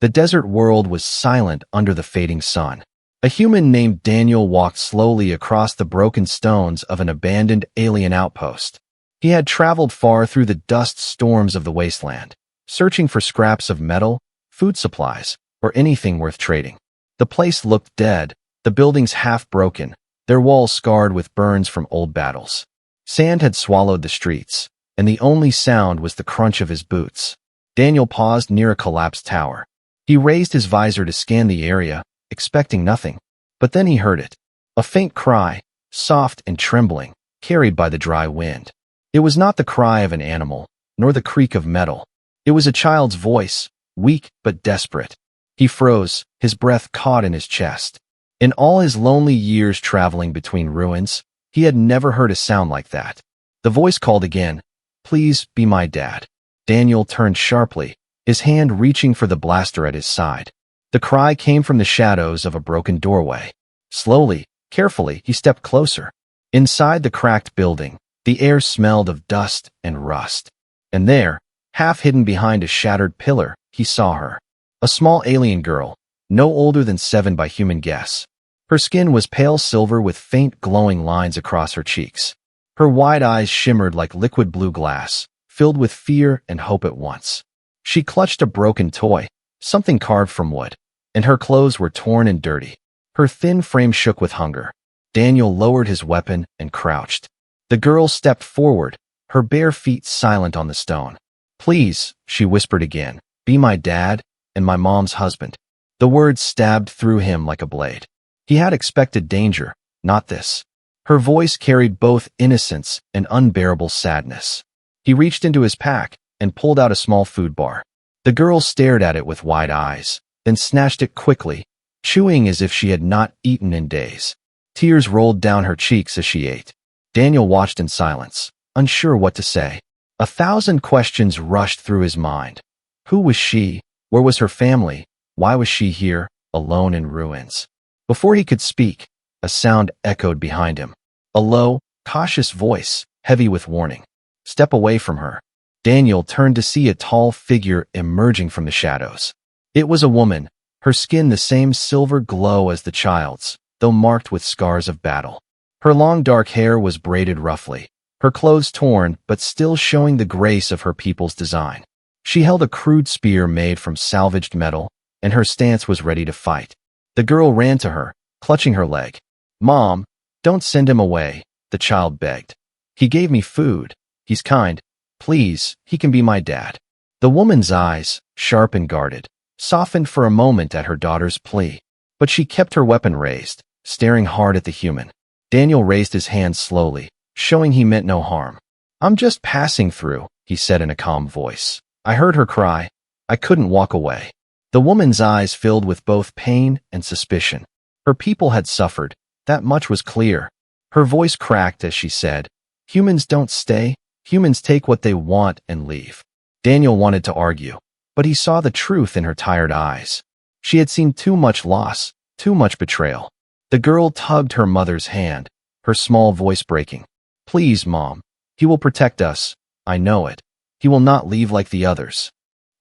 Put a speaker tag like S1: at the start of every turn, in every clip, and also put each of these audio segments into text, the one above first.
S1: The desert world was silent under the fading sun. A human named Daniel walked slowly across the broken stones of an abandoned alien outpost. He had traveled far through the dust storms of the wasteland, searching for scraps of metal, food supplies, or anything worth trading. The place looked dead, the buildings half broken, their walls scarred with burns from old battles. Sand had swallowed the streets, and the only sound was the crunch of his boots. Daniel paused near a collapsed tower. He raised his visor to scan the area, expecting nothing. But then he heard it. A faint cry, soft and trembling, carried by the dry wind. It was not the cry of an animal, nor the creak of metal. It was a child's voice, weak but desperate. He froze, his breath caught in his chest. In all his lonely years traveling between ruins, he had never heard a sound like that. The voice called again, "Please be my dad." Daniel turned sharply, his hand reaching for the blaster at his side. The cry came from the shadows of a broken doorway. Slowly, carefully, he stepped closer. Inside the cracked building, the air smelled of dust and rust. And there, half hidden behind a shattered pillar, he saw her. A small alien girl, no older than 7 by human guess. Her skin was pale silver with faint glowing lines across her cheeks. Her wide eyes shimmered like liquid blue glass, filled with fear and hope at once. She clutched a broken toy, something carved from wood, and her clothes were torn and dirty. Her thin frame shook with hunger. Daniel lowered his weapon and crouched. The girl stepped forward, her bare feet silent on the stone. "Please," she whispered again, "be my dad and my mom's husband." The words stabbed through him like a blade. He had expected danger, not this. Her voice carried both innocence and unbearable sadness. He reached into his pack and pulled out a small food bar. The girl stared at it with wide eyes, then snatched it quickly, chewing as if she had not eaten in days. Tears rolled down her cheeks as she ate. Daniel watched in silence, unsure what to say. 1,000 questions rushed through his mind. Who was she? Where was her family? Why was she here, alone in ruins? Before he could speak, a sound echoed behind him. A low, cautious voice, heavy with warning. "Step away from her." Daniel turned to see a tall figure emerging from the shadows. It was a woman, her skin the same silver glow as the child's, though marked with scars of battle. Her long dark hair was braided roughly, her clothes torn but still showing the grace of her people's design. She held a crude spear made from salvaged metal, and her stance was ready to fight. The girl ran to her, clutching her leg. "Mom, don't send him away," the child begged. "He gave me food. He's kind. Please, he can be my dad." The woman's eyes, sharp and guarded, softened for a moment at her daughter's plea. But she kept her weapon raised, staring hard at the human. Daniel raised his hand slowly, showing he meant no harm. "I'm just passing through," he said in a calm voice. "I heard her cry. I couldn't walk away." The woman's eyes filled with both pain and suspicion. Her people had suffered, that much was clear. Her voice cracked as she said, "Humans don't stay, humans take what they want and leave." Daniel wanted to argue, but he saw the truth in her tired eyes. She had seen too much loss, too much betrayal. The girl tugged her mother's hand, her small voice breaking. "Please, Mom, he will protect us. I know it. He will not leave like the others."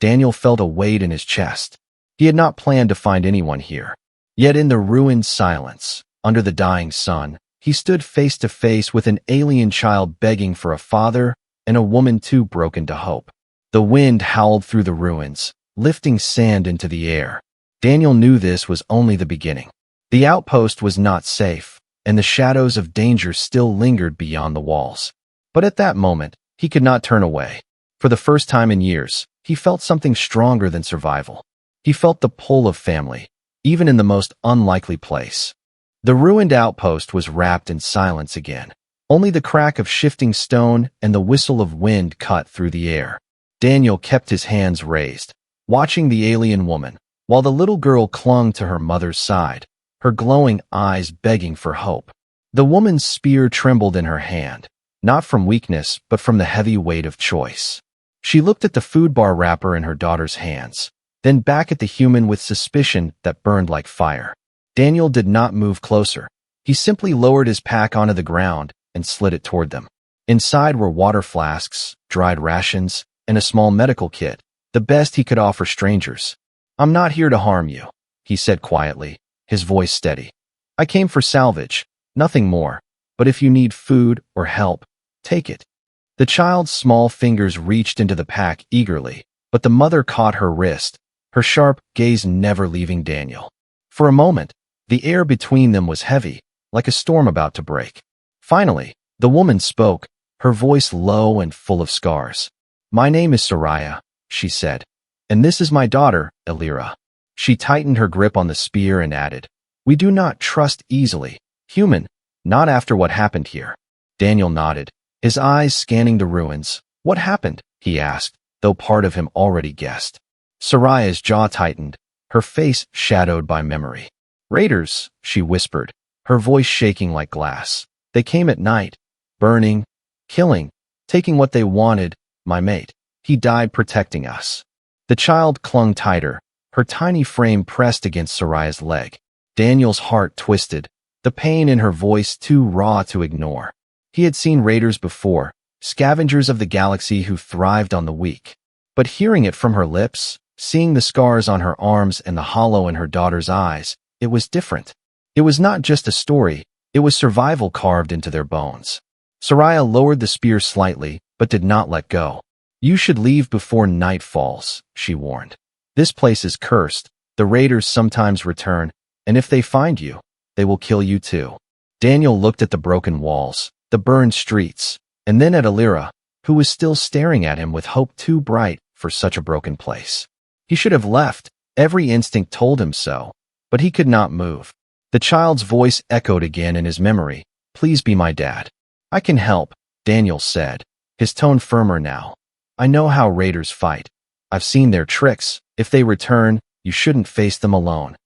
S1: Daniel felt a weight in his chest. He had not planned to find anyone here. Yet in the ruined silence, under the dying sun, he stood face to face with an alien child begging for a father and a woman too broken to hope. The wind howled through the ruins, lifting sand into the air. Daniel knew this was only the beginning. The outpost was not safe, and the shadows of danger still lingered beyond the walls. But at that moment, he could not turn away. For the first time in years, he felt something stronger than survival. He felt the pull of family, even in the most unlikely place. The ruined outpost was wrapped in silence again. Only the crack of shifting stone and the whistle of wind cut through the air. Daniel kept his hands raised, watching the alien woman, while the little girl clung to her mother's side, her glowing eyes begging for hope. The woman's spear trembled in her hand, not from weakness but from the heavy weight of choice. She looked at the food bar wrapper in her daughter's hands, then back at the human with suspicion that burned like fire. Daniel did not move closer. He simply lowered his pack onto the ground and slid it toward them. Inside were water flasks, dried rations, and a small medical kit, the best he could offer strangers. I'm not here to harm you, he said quietly, his voice steady. I came for salvage, nothing more, but if you need food or help, take it. The child's small fingers reached into the pack eagerly, but the mother caught her wrist, her sharp gaze never leaving Daniel. For a moment, the air between them was heavy, like a storm about to break. Finally, the woman spoke, her voice low and full of scars. My name is Soraya, she said, and this is my daughter, Elira. She tightened her grip on the spear and added, we do not trust easily, human, not after what happened here. Daniel nodded, his eyes scanning the ruins. What happened? He asked, though part of him already guessed. Soraya's jaw tightened, her face shadowed by memory. Raiders, she whispered, her voice shaking like glass. They came at night, burning, killing, taking what they wanted, my mate. He died protecting us. The child clung tighter, her tiny frame pressed against Soraya's leg. Daniel's heart twisted, the pain in her voice too raw to ignore. He had seen raiders before, scavengers of the galaxy who thrived on the weak. But hearing it from her lips, seeing the scars on her arms and the hollow in her daughter's eyes, it was different. It was not just a story, it was survival carved into their bones. Soraya lowered the spear slightly, but did not let go. You should leave before night falls, she warned. This place is cursed, the raiders sometimes return, and if they find you, they will kill you too. Daniel looked at the broken walls, the burned streets, and then at Elira, who was still staring at him with hope too bright for such a broken place. He should have left, every instinct told him so, but he could not move. The child's voice echoed again in his memory. Please be my dad. I can help, Daniel said, his tone firmer now. I know how raiders fight. I've seen their tricks. If they return, you shouldn't face them alone.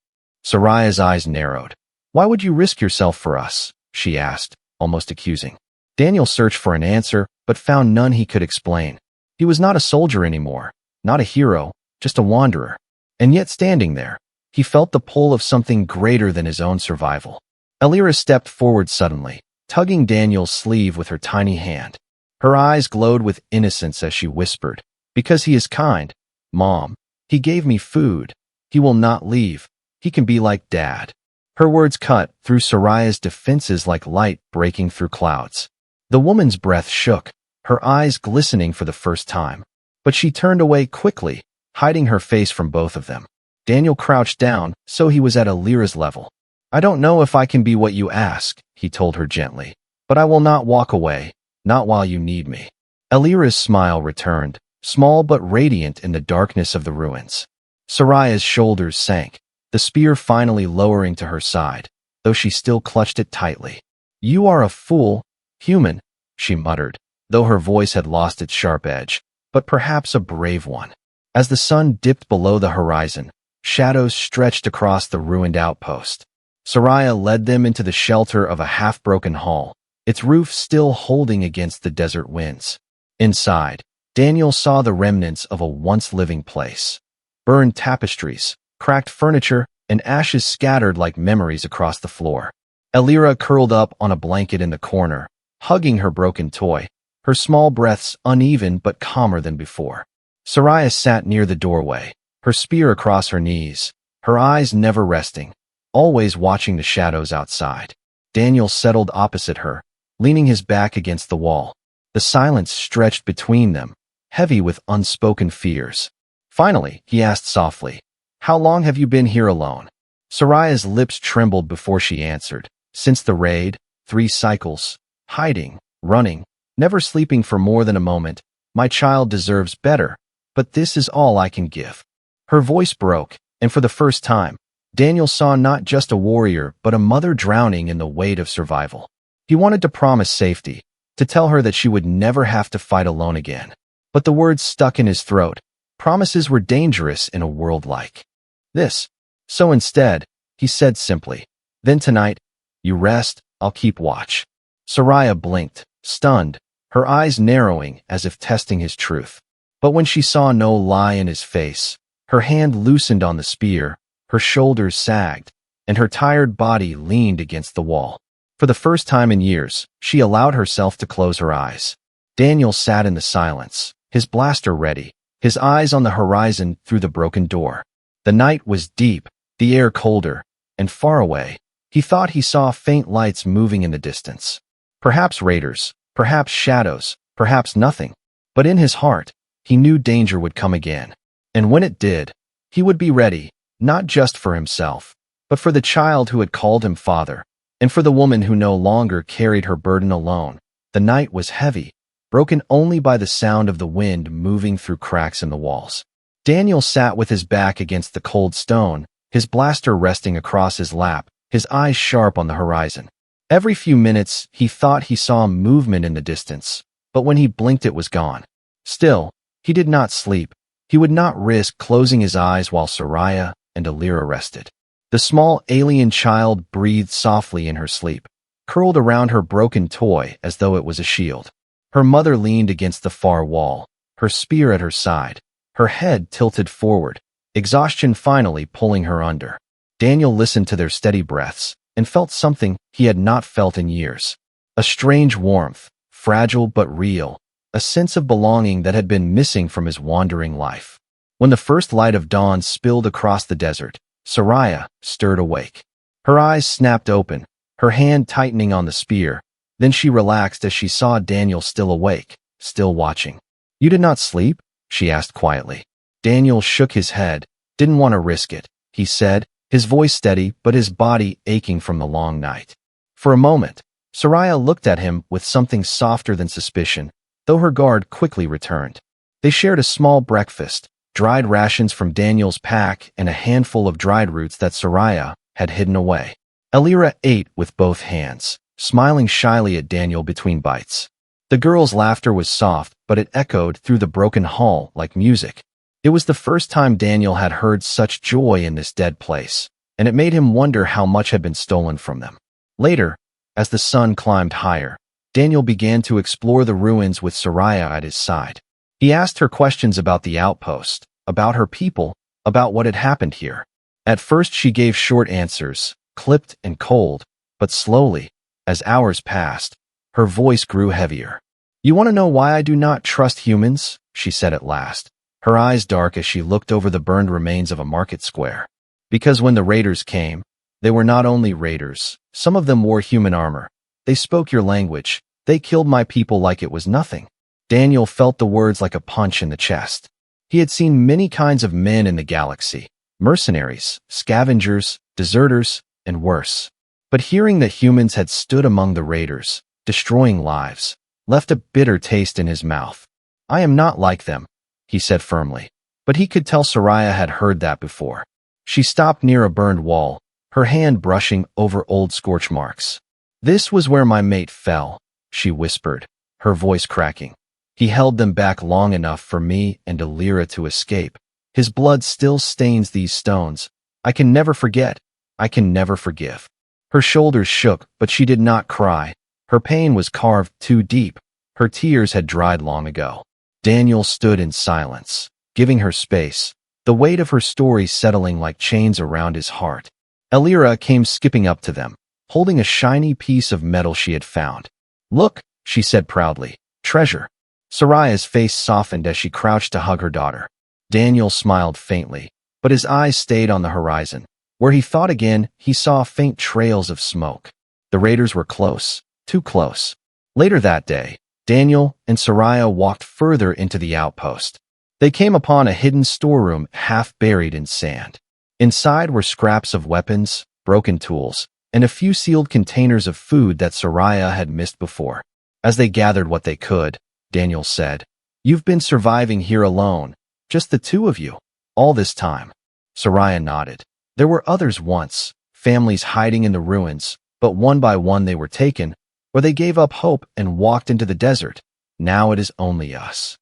S1: Soraya's eyes narrowed. Why would you risk yourself for us? She asked, almost accusing. Daniel searched for an answer, but found none he could explain. He was not a soldier anymore, not a hero, just a wanderer. And yet standing there, he felt the pull of something greater than his own survival. Elira stepped forward suddenly, tugging Daniel's sleeve with her tiny hand. Her eyes glowed with innocence as she whispered, because he is kind, Mom. He gave me food. He will not leave. He can be like Dad. Her words cut through Soraya's defenses like light breaking through clouds. The woman's breath shook, her eyes glistening for the first time. But she turned away quickly, hiding her face from both of them. Daniel crouched down, so he was at Elira's level. I don't know if I can be what you ask, he told her gently, but I will not walk away, not while you need me. Elira's smile returned, small but radiant in the darkness of the ruins. Soraya's shoulders sank, the spear finally lowering to her side, though she still clutched it tightly. You are a fool, human, she muttered, though her voice had lost its sharp edge, but perhaps a brave one. As the sun dipped below the horizon, shadows stretched across the ruined outpost. Soraya led them into the shelter of a half-broken hall, its roof still holding against the desert winds. Inside, Daniel saw the remnants of a once-living place. Burned tapestries, cracked furniture, and ashes scattered like memories across the floor. Elira curled up on a blanket in the corner, hugging her broken toy, her small breaths uneven but calmer than before. Soraya sat near the doorway, her spear across her knees, her eyes never resting, always watching the shadows outside. Daniel settled opposite her, leaning his back against the wall. The silence stretched between them, heavy with unspoken fears. Finally, he asked softly, How long have you been here alone? Soraya's lips trembled before she answered. Since the raid, 3 cycles, hiding, running, never sleeping for more than a moment. My child deserves better, but this is all I can give. Her voice broke, and for the first time, Daniel saw not just a warrior but a mother drowning in the weight of survival. He wanted to promise safety, to tell her that she would never have to fight alone again. But the words stuck in his throat. Promises were dangerous in a world like this. So instead, he said simply, Then tonight, you rest, I'll keep watch. Soraya blinked, stunned, her eyes narrowing as if testing his truth. But when she saw no lie in his face, her hand loosened on the spear, her shoulders sagged, and her tired body leaned against the wall. For the first time in years, she allowed herself to close her eyes. Daniel sat in the silence, his blaster ready, his eyes on the horizon through the broken door. The night was deep, the air colder, and far away, he thought he saw faint lights moving in the distance. Perhaps raiders, perhaps shadows, perhaps nothing. But in his heart, he knew danger would come again. And when it did, he would be ready, not just for himself, but for the child who had called him father, and for the woman who no longer carried her burden alone. The night was heavy, broken only by the sound of the wind moving through cracks in the walls. Daniel sat with his back against the cold stone, his blaster resting across his lap, his eyes sharp on the horizon. Every few minutes, he thought he saw movement in the distance, but when he blinked it was gone. Still, he did not sleep. He would not risk closing his eyes while Soraya and Alira rested. The small alien child breathed softly in her sleep, curled around her broken toy as though it was a shield. Her mother leaned against the far wall, her spear at her side, her head tilted forward, exhaustion finally pulling her under. Daniel listened to their steady breaths and felt something he had not felt in years. A strange warmth, fragile but real, a sense of belonging that had been missing from his wandering life. When the first light of dawn spilled across the desert, Soraya stirred awake. Her eyes snapped open, her hand tightening on the spear. Then she relaxed as she saw Daniel still awake, still watching. "You did not sleep?" she asked quietly. Daniel shook his head. "Didn't want to risk it," he said, his voice steady but his body aching from the long night. For a moment, Soraya looked at him with something softer than suspicion, though her guard quickly returned. They shared a small breakfast, dried rations from Daniel's pack and a handful of dried roots that Soraya had hidden away. Alira ate with both hands, smiling shyly at Daniel between bites. The girl's laughter was soft, but it echoed through the broken hall like music. It was the first time Daniel had heard such joy in this dead place, and it made him wonder how much had been stolen from them. Later, as the sun climbed higher, Daniel began to explore the ruins with Soraya at his side. He asked her questions about the outpost, about her people, about what had happened here. At first she gave short answers, clipped and cold, but slowly, as hours passed, her voice grew heavier. "You want to know why I do not trust humans?" she said at last, her eyes dark as she looked over the burned remains of a market square. "Because when the raiders came, they were not only raiders, some of them wore human armor. They spoke your language. They killed my people like it was nothing." Daniel felt the words like a punch in the chest. He had seen many kinds of men in the galaxy: mercenaries, scavengers, deserters, and worse. But hearing that humans had stood among the raiders, destroying lives, left a bitter taste in his mouth. "I am not like them," he said firmly. But he could tell Soraya had heard that before. She stopped near a burned wall, her hand brushing over old scorch marks. "This was where my mate fell," she whispered, her voice cracking. "He held them back long enough for me and Alira to escape. His blood still stains these stones. I can never forget. I can never forgive." Her shoulders shook, but she did not cry. Her pain was carved too deep. Her tears had dried long ago. Daniel stood in silence, giving her space, the weight of her story settling like chains around his heart. Alira came skipping up to them, holding a shiny piece of metal she had found. "Look," she said proudly, "treasure." Soraya's face softened as she crouched to hug her daughter. Daniel smiled faintly, but his eyes stayed on the horizon. Where he thought again, he saw faint trails of smoke. The raiders were close, too close. Later that day, Daniel and Soraya walked further into the outpost. They came upon a hidden storeroom half buried in sand. Inside were scraps of weapons, broken tools, and a few sealed containers of food that Soraya had missed before. As they gathered what they could, Daniel said, "You've been surviving here alone, just the two of you, all this time." Soraya nodded. "There were others once, families hiding in the ruins, but one by one they were taken, or they gave up hope and walked into the desert. Now it is only us."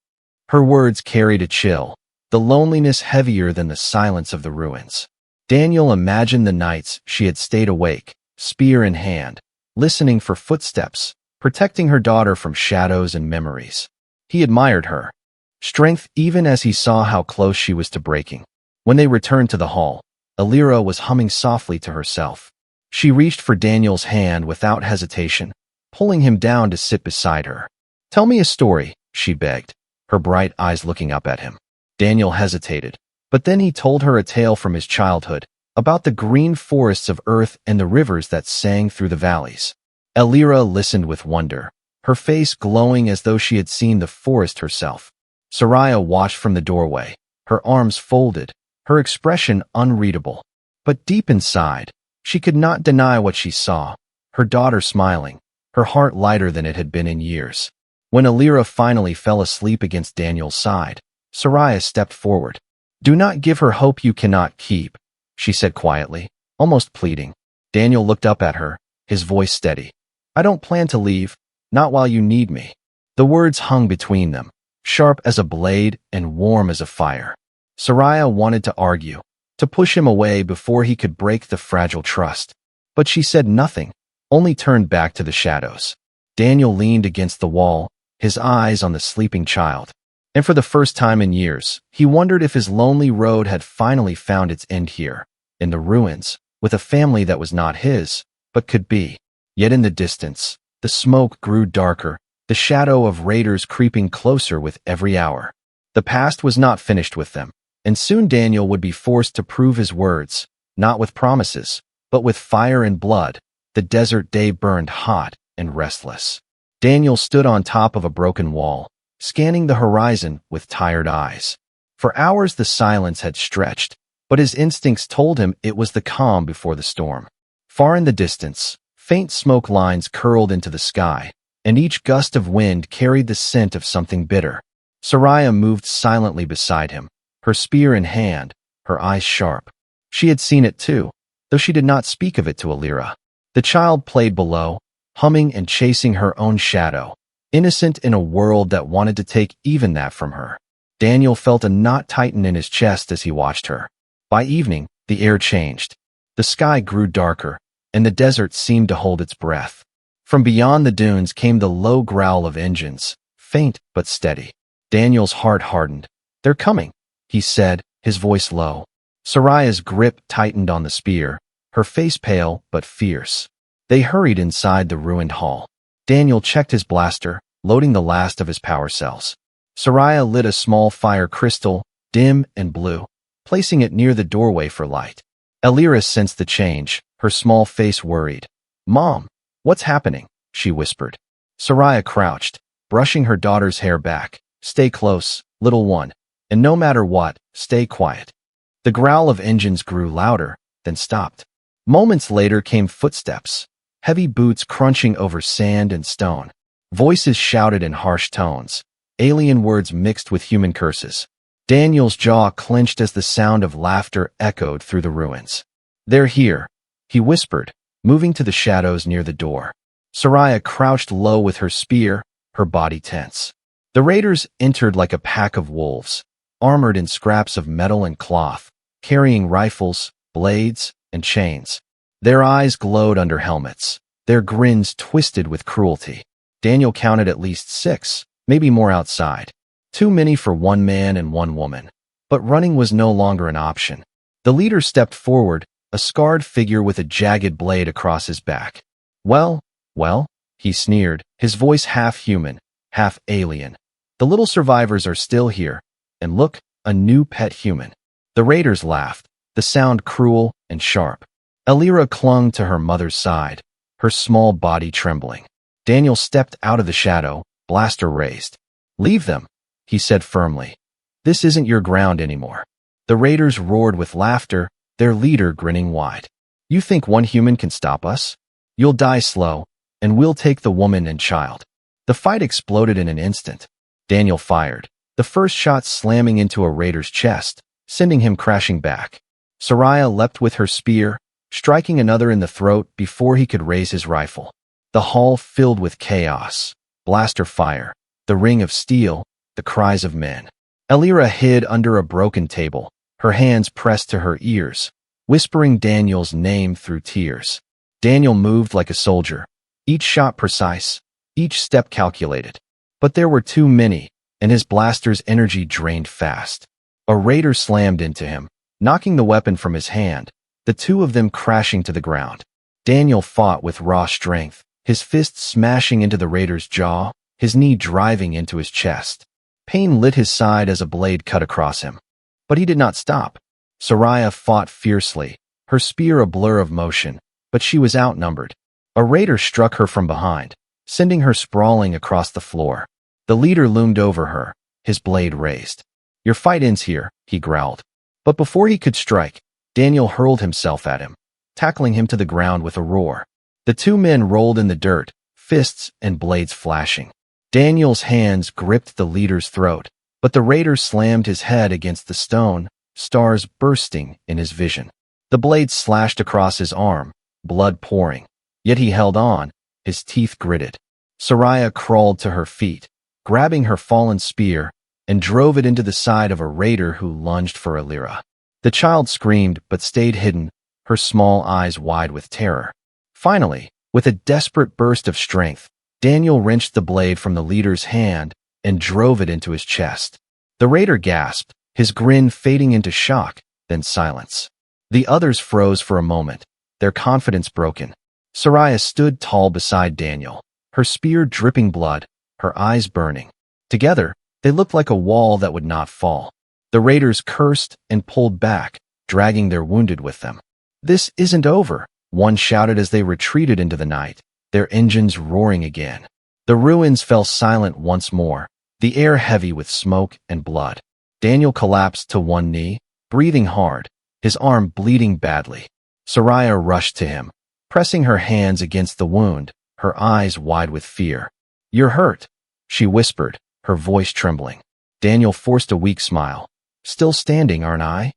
S1: Her words carried a chill, the loneliness heavier than the silence of the ruins. Daniel imagined the nights she had stayed awake, spear in hand, listening for footsteps, protecting her daughter from shadows and memories. He admired her strength even as he saw how close she was to breaking. When they returned to the hall, Alira was humming softly to herself. She reached for Daniel's hand without hesitation, pulling him down to sit beside her. "Tell me a story," she begged, her bright eyes looking up at him. Daniel hesitated, But then he told her a tale from his childhood, about the green forests of Earth and the rivers that sang through the valleys. Elira listened with wonder, her face glowing as though she had seen the forest herself. Soraya watched from the doorway, her arms folded, her expression unreadable. But deep inside, she could not deny what she saw, her daughter smiling, her heart lighter than it had been in years. When Elira finally fell asleep against Daniel's side, Soraya stepped forward. "Do not give her hope you cannot keep," she said quietly, almost pleading. Daniel looked up at her, his voice steady. "I don't plan to leave, not while you need me." The words hung between them, sharp as a blade and warm as a fire. Soraya wanted to argue, to push him away before he could break the fragile trust. But she said nothing, only turned back to the shadows. Daniel leaned against the wall, his eyes on the sleeping child. And for the first time in years, he wondered if his lonely road had finally found its end here, in the ruins, with a family that was not his, but could be. Yet in the distance, the smoke grew darker, the shadow of raiders creeping closer with every hour. The past was not finished with them, and soon Daniel would be forced to prove his words, not with promises, but with fire and blood. The desert day burned hot and restless. Daniel stood on top of a broken wall, scanning the horizon with tired eyes. For hours the silence had stretched, but his instincts told him it was the calm before the storm. Far in the distance, faint smoke lines curled into the sky, and each gust of wind carried the scent of something bitter. Soraya moved silently beside him, her spear in hand, her eyes sharp. She had seen it too, though she did not speak of it to Elira. The child played below, humming and chasing her own shadow, innocent in a world that wanted to take even that from her. Daniel felt a knot tighten in his chest as he watched her. By evening, the air changed. The sky grew darker, and the desert seemed to hold its breath. From beyond the dunes came the low growl of engines, faint but steady. Daniel's heart hardened. "They're coming," he said, his voice low. Soraya's grip tightened on the spear, her face pale but fierce. They hurried inside the ruined hall. Daniel checked his blaster, loading the last of his power cells. Soraya lit a small fire crystal, dim and blue, placing it near the doorway for light. Elira sensed the change, her small face worried. "Mom, what's happening?" she whispered. Soraya crouched, brushing her daughter's hair back. "Stay close, little one, and no matter what, stay quiet." The growl of engines grew louder, then stopped. Moments later came footsteps, heavy boots crunching over sand and stone. Voices shouted in harsh tones, alien words mixed with human curses. Daniel's jaw clenched as the sound of laughter echoed through the ruins. "They're here," he whispered, moving to the shadows near the door. Soraya crouched low with her spear, her body tense. The raiders entered like a pack of wolves, armored in scraps of metal and cloth, carrying rifles, blades, and chains. Their eyes glowed under helmets, their grins twisted with cruelty. Daniel counted at least 6, maybe more outside. Too many for one man and one woman. But running was no longer an option. The leader stepped forward, a scarred figure with a jagged blade across his back. Well, he sneered, his voice half human, half alien. "The little survivors are still here. And look, a new pet human." The raiders laughed, the sound cruel and sharp. Elira clung to her mother's side, her small body trembling. Daniel stepped out of the shadow, blaster raised. "Leave them," he said firmly. "This isn't your ground anymore." The raiders roared with laughter, their leader grinning wide. "You think one human can stop us? You'll die slow, and we'll take the woman and child." The fight exploded in an instant. Daniel fired, the first shot slamming into a raider's chest, sending him crashing back. Soraya leapt with her spear, striking another in the throat before he could raise his rifle. The hall filled with chaos, blaster fire, the ring of steel, the cries of men. Elira hid under a broken table, her hands pressed to her ears, whispering Daniel's name through tears. Daniel moved like a soldier, each shot precise, each step calculated. But there were too many, and his blaster's energy drained fast. A raider slammed into him, knocking the weapon from his hand, the two of them crashing to the ground. Daniel fought with raw strength, his fist smashing into the raider's jaw, his knee driving into his chest. Pain lit his side as a blade cut across him. But he did not stop. Soraya fought fiercely, her spear a blur of motion, but she was outnumbered. A raider struck her from behind, sending her sprawling across the floor. The leader loomed over her, his blade raised. "Your fight ends here," he growled. But before he could strike, Daniel hurled himself at him, tackling him to the ground with a roar. The two men rolled in the dirt, fists and blades flashing. Daniel's hands gripped the leader's throat, but the raider slammed his head against the stone, stars bursting in his vision. The blade slashed across his arm, blood pouring. Yet he held on, his teeth gritted. Soraya crawled to her feet, grabbing her fallen spear, and drove it into the side of a raider who lunged for Alira. The child screamed but stayed hidden, her small eyes wide with terror. Finally, with a desperate burst of strength, Daniel wrenched the blade from the leader's hand and drove it into his chest. The raider gasped, his grin fading into shock, then silence. The others froze for a moment, their confidence broken. Soraya stood tall beside Daniel, her spear dripping blood, her eyes burning. Together, they looked like a wall that would not fall. The raiders cursed and pulled back, dragging their wounded with them. "This isn't over," one shouted as they retreated into the night, their engines roaring again. The ruins fell silent once more, the air heavy with smoke and blood. Daniel collapsed to one knee, breathing hard, his arm bleeding badly. Soraya rushed to him, pressing her hands against the wound, her eyes wide with fear. "You're hurt," she whispered, her voice trembling. Daniel forced a weak smile. "Still standing, aren't I?"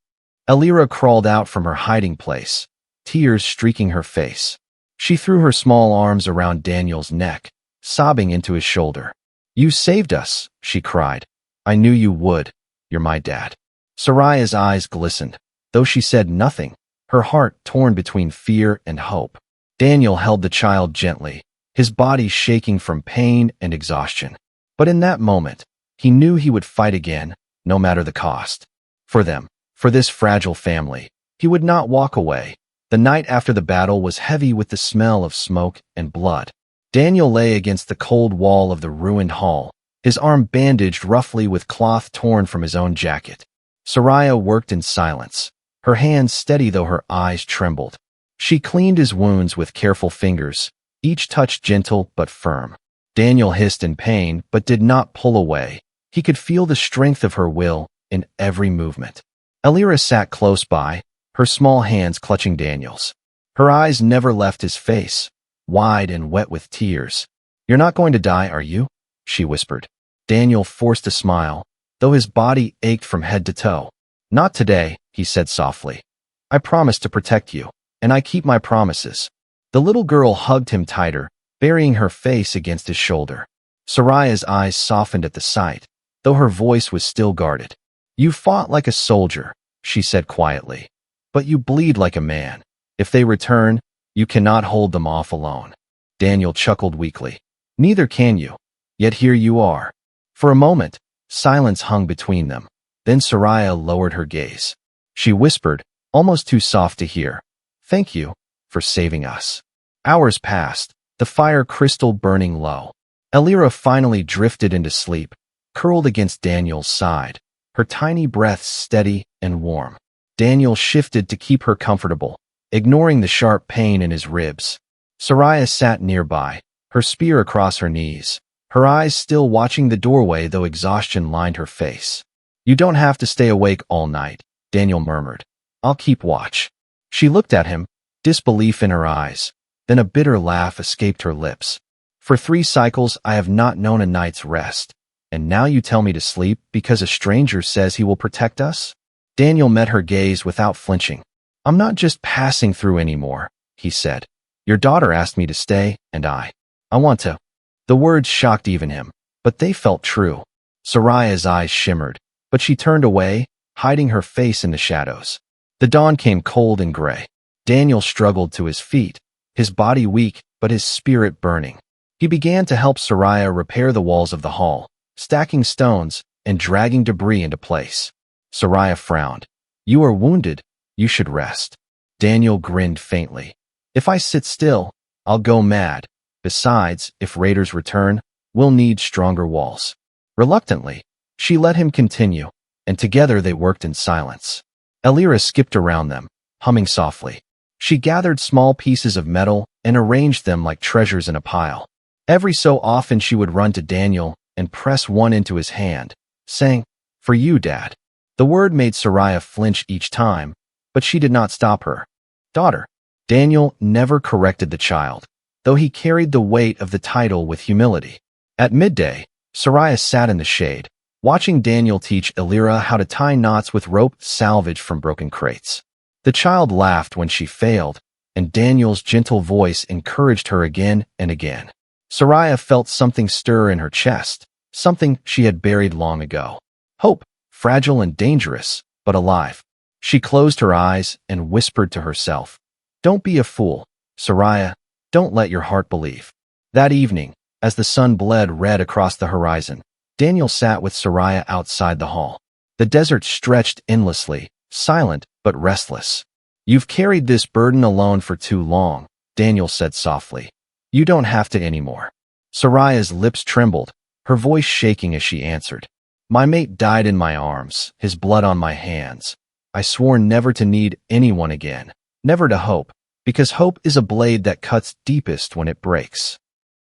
S1: Alira crawled out from her hiding place, tears streaking her face. She threw her small arms around Daniel's neck, sobbing into his shoulder. "You saved us," she cried. "I knew you would. You're my dad." Soraya's eyes glistened, though she said nothing, her heart torn between fear and hope. Daniel held the child gently, his body shaking from pain and exhaustion. But in that moment, he knew he would fight again, no matter the cost. For them, for this fragile family, he would not walk away. The night after the battle was heavy with the smell of smoke and blood. Daniel lay against the cold wall of the ruined hall, his arm bandaged roughly with cloth torn from his own jacket. Soraya worked in silence, her hands steady though her eyes trembled. She cleaned his wounds with careful fingers, each touch gentle but firm. Daniel hissed in pain but did not pull away. He could feel the strength of her will in every movement. Alira sat close by, her small hands clutching Daniel's. Her eyes never left his face, wide and wet with tears. "You're not going to die, are you?" she whispered. Daniel forced a smile, though his body ached from head to toe. "Not today," he said softly. "I promised to protect you, and I keep my promises." The little girl hugged him tighter, burying her face against his shoulder. Soraya's eyes softened at the sight, though her voice was still guarded. "You fought like a soldier," she said quietly, "but you bleed like a man. If they return, you cannot hold them off alone." Daniel chuckled weakly. "Neither can you. Yet here you are." For a moment, silence hung between them. Then Soraya lowered her gaze. She whispered, almost too soft to hear, "Thank you for saving us." Hours passed, the fire crystal burning low. Alira finally drifted into sleep, curled against Daniel's side, her tiny breaths steady and warm. Daniel shifted to keep her comfortable, ignoring the sharp pain in his ribs. Soraya sat nearby, her spear across her knees, her eyes still watching the doorway though exhaustion lined her face. "You don't have to stay awake all night," Daniel murmured. "I'll keep watch." She looked at him, disbelief in her eyes. Then a bitter laugh escaped her lips. "For 3 cycles I have not known a night's rest, and now you tell me to sleep because a stranger says he will protect us?" Daniel met her gaze without flinching. "I'm not just passing through anymore," he said. "Your daughter asked me to stay, and I want to." The words shocked even him, but they felt true. Soraya's eyes shimmered, but she turned away, hiding her face in the shadows. The dawn came cold and gray. Daniel struggled to his feet, his body weak but his spirit burning. He began to help Soraya repair the walls of the hall, stacking stones and dragging debris into place. Soraya frowned. "You are wounded. You should rest." Daniel grinned faintly. "If I sit still, I'll go mad. Besides, if raiders return, we'll need stronger walls." Reluctantly, she let him continue, and together they worked in silence. Elira skipped around them, humming softly. She gathered small pieces of metal and arranged them like treasures in a pile. Every so often she would run to Daniel and press one into his hand, saying, "For you, Dad." The word made Soraya flinch each time, but she did not stop her. "Daughter." Daniel never corrected the child, though he carried the weight of the title with humility. At midday, Soraya sat in the shade, watching Daniel teach Elira how to tie knots with rope salvaged from broken crates. The child laughed when she failed, and Daniel's gentle voice encouraged her again and again. Soraya felt something stir in her chest, something she had buried long ago. Hope, fragile and dangerous, but alive. She closed her eyes and whispered to herself, "Don't be a fool, Soraya. Don't let your heart believe." That evening, as the sun bled red across the horizon, Daniel sat with Soraya outside the hall. The desert stretched endlessly, silent but restless. "You've carried this burden alone for too long," Daniel said softly. "You don't have to anymore." Soraya's lips trembled, her voice shaking as she answered. "My mate died in my arms, his blood on my hands. I swore never to need anyone again, never to hope, because hope is a blade that cuts deepest when it breaks."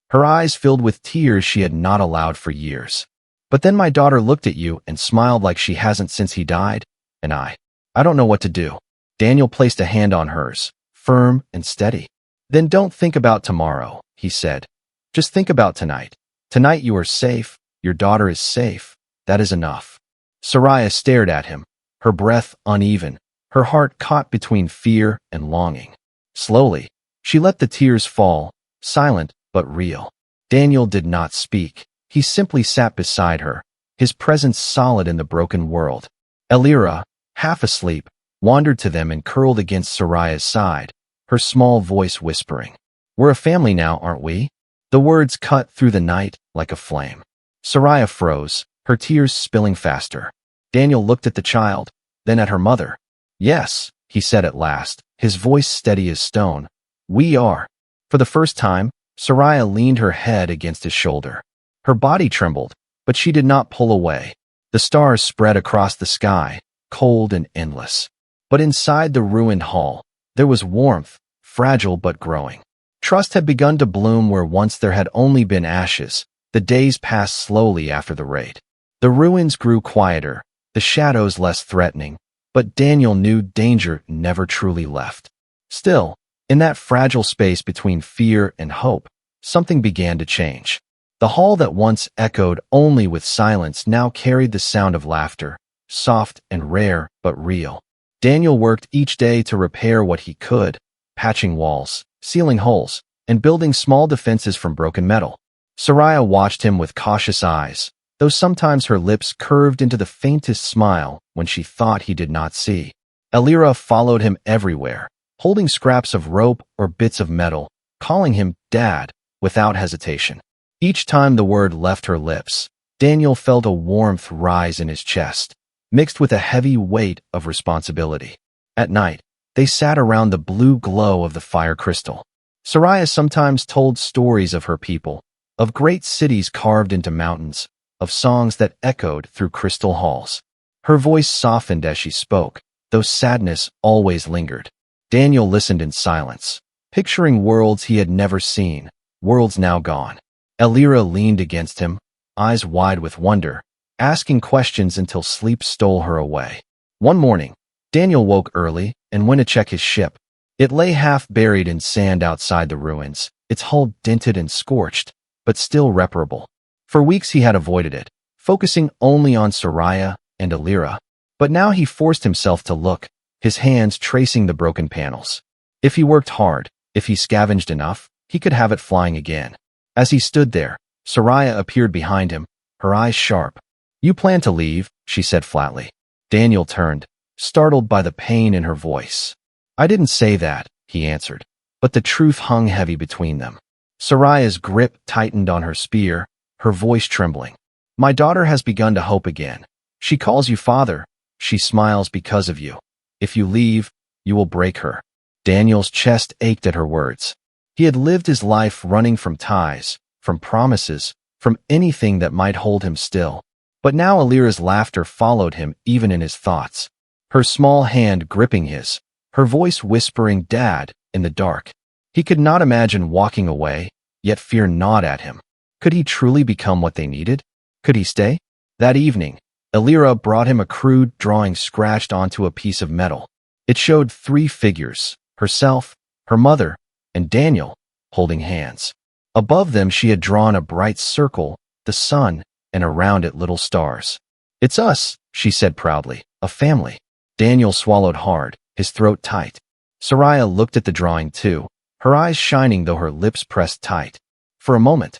S1: Her eyes filled with tears she had not allowed for years. "But then my daughter looked at you and smiled like she hasn't since he died, and I don't know what to do." Daniel placed a hand on hers, firm and steady. "Then don't think about tomorrow," he said. "Just think about tonight. Tonight you are safe, your daughter is safe. That is enough." Soraya stared at him, her breath uneven, her heart caught between fear and longing. Slowly, she let the tears fall, silent but real. Daniel did not speak. He simply sat beside her, his presence solid in the broken world. Elira, half asleep, wandered to them and curled against Soraya's side, her small voice whispering, "We're a family now, aren't we?" The words cut through the night like a flame. Soraya froze, her tears spilling faster. Daniel looked at the child, then at her mother. "Yes," he said at last, his voice steady as stone. "We are." For the first time, Soraya leaned her head against his shoulder. Her body trembled, but she did not pull away. The stars spread across the sky, cold and endless. But inside the ruined hall, there was warmth, fragile but growing. Trust had begun to bloom where once there had only been ashes. The days passed slowly after the raid. The ruins grew quieter, the shadows less threatening, but Daniel knew danger never truly left. Still, in that fragile space between fear and hope, something began to change. The hall that once echoed only with silence now carried the sound of laughter, soft and rare but real. Daniel worked each day to repair what he could, patching walls, sealing holes, and building small defenses from broken metal. Soraya watched him with cautious eyes, though sometimes her lips curved into the faintest smile when she thought he did not see. Elira followed him everywhere, holding scraps of rope or bits of metal, calling him Dad without hesitation. Each time the word left her lips, Daniel felt a warmth rise in his chest, mixed with a heavy weight of responsibility. At night, they sat around the blue glow of the fire crystal. Soraya sometimes told stories of her people, of great cities carved into mountains, of songs that echoed through crystal halls. Her voice softened as she spoke, though sadness always lingered. Daniel listened in silence, picturing worlds he had never seen, worlds now gone. Elira leaned against him, eyes wide with wonder, asking questions until sleep stole her away. One morning, Daniel woke early and went to check his ship. It lay half buried in sand outside the ruins, its hull dented and scorched, but still reparable. For weeks he had avoided it, focusing only on Soraya and Elira. But now he forced himself to look, his hands tracing the broken panels. If he worked hard, if he scavenged enough, he could have it flying again. As he stood there, Soraya appeared behind him, her eyes sharp. "You plan to leave," she said flatly. Daniel turned, startled by the pain in her voice. "I didn't say that," he answered, but the truth hung heavy between them. Soraya's grip tightened on her spear, her voice trembling. "My daughter has begun to hope again. She calls you father. She smiles because of you. If you leave, you will break her." Daniel's chest ached at her words. He had lived his life running from ties, from promises, from anything that might hold him still. But now Alira's laughter followed him even in his thoughts. Her small hand gripping his, her voice whispering "Dad" in the dark. He could not imagine walking away, yet fear gnawed at him. Could he truly become what they needed? Could he stay? That evening, Alira brought him a crude drawing scratched onto a piece of metal. It showed 3 figures, herself, her mother, and Daniel, holding hands. Above them she had drawn a bright circle, the sun, and around it little stars. "It's us," she said proudly, "a family." Daniel swallowed hard, his throat tight. Soraya looked at the drawing too, her eyes shining though her lips pressed tight. For a moment,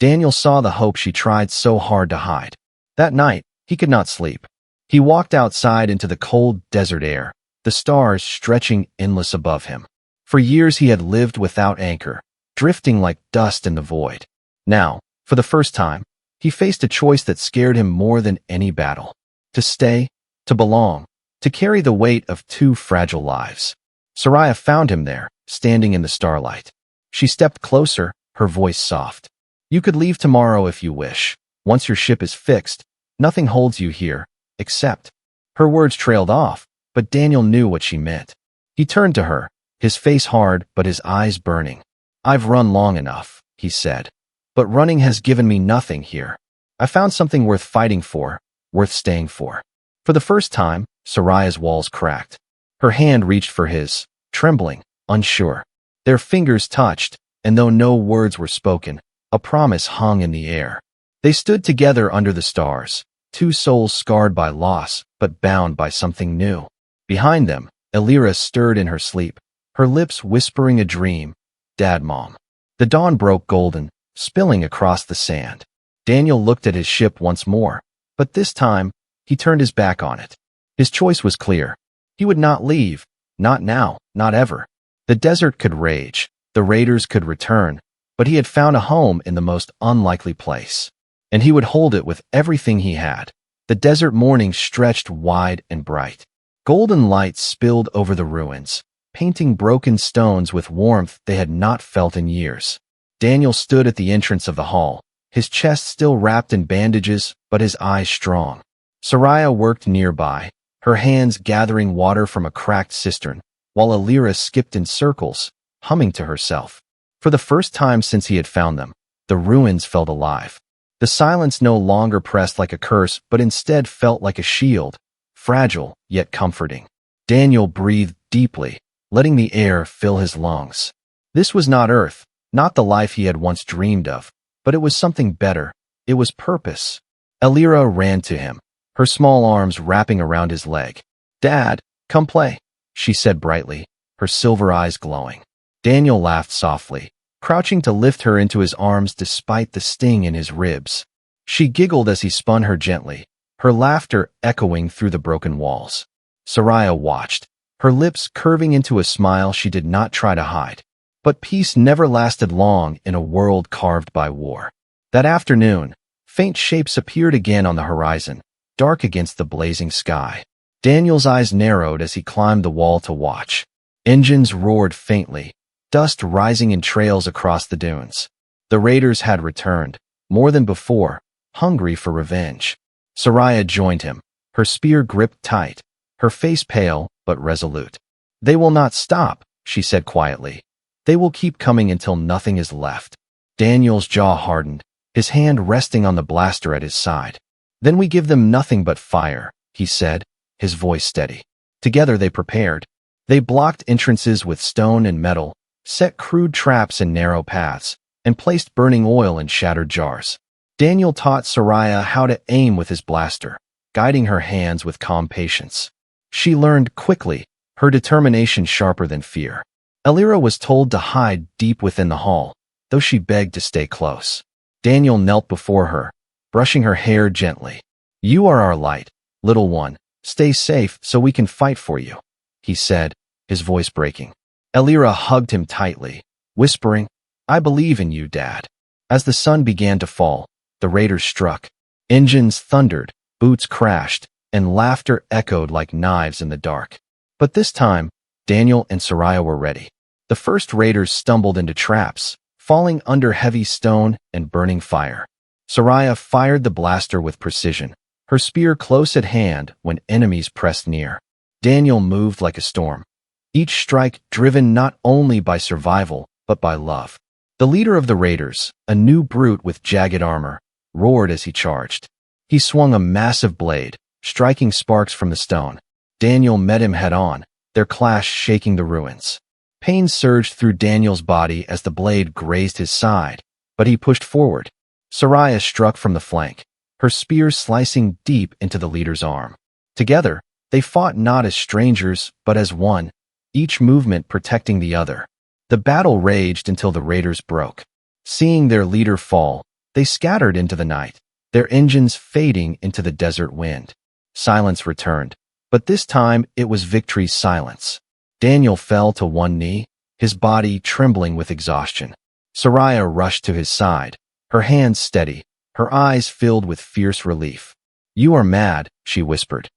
S1: Daniel saw the hope she tried so hard to hide. That night, he could not sleep. He walked outside into the cold desert air, the stars stretching endless above him. For years he had lived without anchor, drifting like dust in the void. Now, for the first time, he faced a choice that scared him more than any battle. To stay, to belong, to carry the weight of 2 fragile lives. Soraya found him there, standing in the starlight. She stepped closer, her voice soft. "You could leave tomorrow if you wish. Once your ship is fixed, nothing holds you here, except..." Her words trailed off, but Daniel knew what she meant. He turned to her, his face hard but his eyes burning. "I've run long enough," he said. "But running has given me nothing here. I found something worth fighting for, worth staying for." For the first time, Soraya's walls cracked. Her hand reached for his, trembling, unsure. Their fingers touched, and though no words were spoken, a promise hung in the air. They stood together under the stars, 2 souls scarred by loss, but bound by something new. Behind them, Alira stirred in her sleep, her lips whispering a dream, "Dad, Mom." The dawn broke golden, spilling across the sand. Daniel looked at his ship once more, but this time, he turned his back on it. His choice was clear. He would not leave, not now, not ever. The desert could rage, the raiders could return, but he had found a home in the most unlikely place. And he would hold it with everything he had. The desert morning stretched wide and bright. Golden light spilled over the ruins, painting broken stones with warmth they had not felt in years. Daniel stood at the entrance of the hall, his chest still wrapped in bandages, but his eyes strong. Soraya worked nearby, her hands gathering water from a cracked cistern, while Alira skipped in circles, humming to herself. For the first time since he had found them, the ruins felt alive. The silence no longer pressed like a curse, but instead felt like a shield, fragile yet comforting. Daniel breathed deeply, letting the air fill his lungs. This was not Earth, not the life he had once dreamed of, but it was something better. It was purpose. Alira ran to him, her small arms wrapping around his leg. "Dad, come play," she said brightly, her silver eyes glowing. Daniel laughed softly, crouching to lift her into his arms despite the sting in his ribs. She giggled as he spun her gently, her laughter echoing through the broken walls. Soraya watched, her lips curving into a smile she did not try to hide. But peace never lasted long in a world carved by war. That afternoon, faint shapes appeared again on the horizon, dark against the blazing sky. Daniel's eyes narrowed as he climbed the wall to watch. Engines roared faintly, dust rising in trails across the dunes. The raiders had returned, more than before, hungry for revenge. Soraya joined him, her spear gripped tight, her face pale but resolute. "They will not stop," she said quietly. "They will keep coming until nothing is left." Daniel's jaw hardened, his hand resting on the blaster at his side. "Then we give them nothing but fire," he said, his voice steady. Together they prepared. They blocked entrances with stone and metal, set crude traps in narrow paths, and placed burning oil in shattered jars. Daniel taught Soraya how to aim with his blaster, guiding her hands with calm patience. She learned quickly, her determination sharper than fear. Alira was told to hide deep within the hall, though she begged to stay close. Daniel knelt before her, brushing her hair gently. "You are our light, little one. Stay safe so we can fight for you," he said, his voice breaking. Alira hugged him tightly, whispering, "I believe in you, Dad." As the sun began to fall, the raiders struck. Engines thundered, boots crashed, and laughter echoed like knives in the dark. But this time, Daniel and Soraya were ready. The first raiders stumbled into traps, falling under heavy stone and burning fire. Soraya fired the blaster with precision, her spear close at hand when enemies pressed near. Daniel moved like a storm, each strike driven not only by survival, but by love. The leader of the raiders, a new brute with jagged armor, roared as he charged. He swung a massive blade, striking sparks from the stone. Daniel met him head-on, their clash shaking the ruins. Pain surged through Daniel's body as the blade grazed his side, but he pushed forward. Soraya struck from the flank, her spear slicing deep into the leader's arm. Together, they fought not as strangers, but as one, each movement protecting the other. The battle raged until the raiders broke. Seeing their leader fall, they scattered into the night, their engines fading into the desert wind. Silence returned, but this time it was victory's silence. Daniel fell to one knee, his body trembling with exhaustion. Soraya rushed to his side, her hands steady, her eyes filled with fierce relief. "You are mad," she whispered.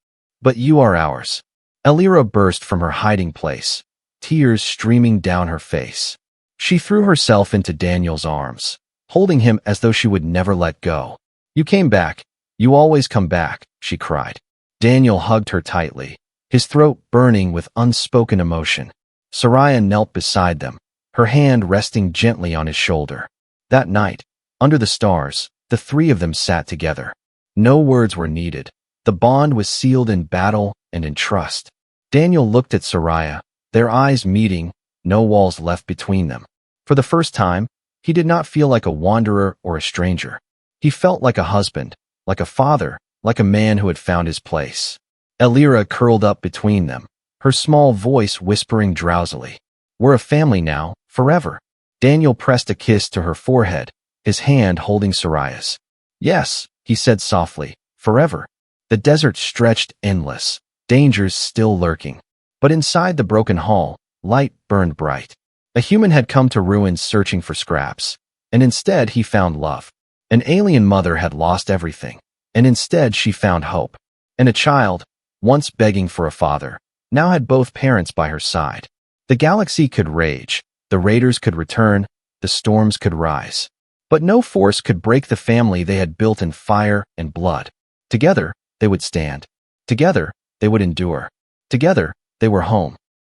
S1: "But you are ours." Elira burst from her hiding place, tears streaming down her face. She threw herself into Daniel's arms, holding him as though she would never let go. "You came back. You always come back," she cried. Daniel hugged her tightly, his throat burning with unspoken emotion. Soraya knelt beside them, her hand resting gently on his shoulder. That night, under the stars, the three of them sat together. No words were needed. The bond was sealed in battle and in trust. Daniel looked at Soraya, their eyes meeting, no walls left between them. For the first time, he did not feel like a wanderer or a stranger. He felt like a husband, like a father, like a man who had found his place. Elira curled up between them, her small voice whispering drowsily. "We're a family now, forever." Daniel pressed a kiss to her forehead, his hand holding Soraya's. "Yes," he said softly, "forever." The desert stretched endless, dangers still lurking. But inside the broken hall, light burned bright. A human had come to ruins searching for scraps, and instead he found love. An alien mother had lost everything, and instead she found hope. And a child, once begging for a father, now had both parents by her side. The galaxy could rage, the raiders could return, the storms could rise. But no force could break the family they had built in fire and blood. Together, they would stand. Together, they would endure. Together, they were home.